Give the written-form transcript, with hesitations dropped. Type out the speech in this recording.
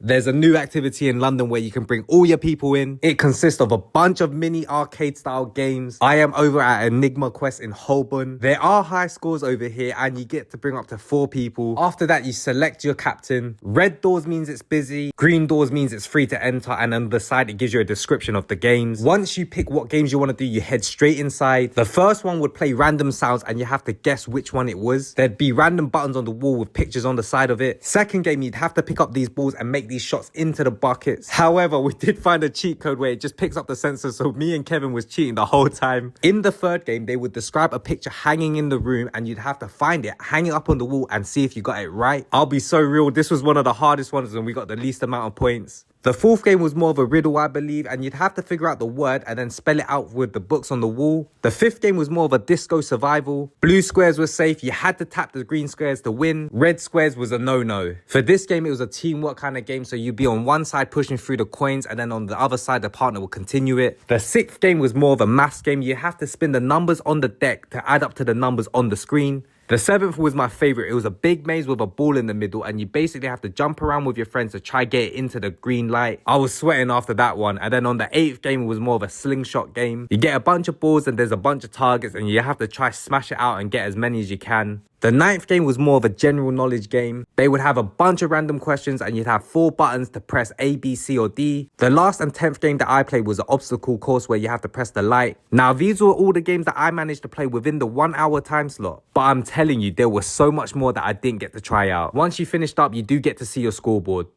There's a new activity in London where you can bring all your people in. It consists of a bunch of mini arcade style games. I am over at Enigma Quest in Holborn. There are high scores over here and you get to bring up to 4 people. After that, you select your captain. Red doors means it's busy. Green doors means it's free to enter, and on the side it gives you a description of the games. Once you pick what games you want to do, you head straight inside. The first one would play random sounds and you have to guess which one it was. There'd be random buttons on the wall with pictures on the side of it. Second game, you'd have to pick up these balls and make these shots into the buckets. However, we did find a cheat code where it just picks up the sensor, so me and Kevin was cheating the whole time. In the third game, they would describe a picture hanging in the room and you'd have to find it, hang it up on the wall and see if you got it right. I'll be so real, this was one of the hardest ones and we got the least amount of points. The fourth game was more of a riddle, I believe, and you'd have to figure out the word and then spell it out with the books on the wall. The fifth game was more of a disco survival. Blue squares were safe, you had to tap the green squares to win. Red squares was a no-no. For this game, it was a teamwork kind of game, so you'd be on one side pushing through the coins and then on the other side, the partner will continue it. The sixth game was more of a maths game. You have to spin the numbers on the deck to add up to the numbers on the screen. The seventh was my favorite. It was a big maze with a ball in the middle and you basically have to jump around with your friends to try get it into the green light. I was sweating after that one. And then on the eighth game, it was more of a slingshot game. You get a bunch of balls and there's a bunch of targets and you have to try smash it out and get as many as you can. The ninth game was more of a general knowledge game. They would have a bunch of random questions and you'd have 4 buttons to press A, B, C or D. The last and 10th game that I played was an obstacle course where you have to press the light. Now these were all the games that I managed to play within the 1 hour time slot. But I'm telling you, there was so much more that I didn't get to try out. Once you finished up, you do get to see your scoreboard.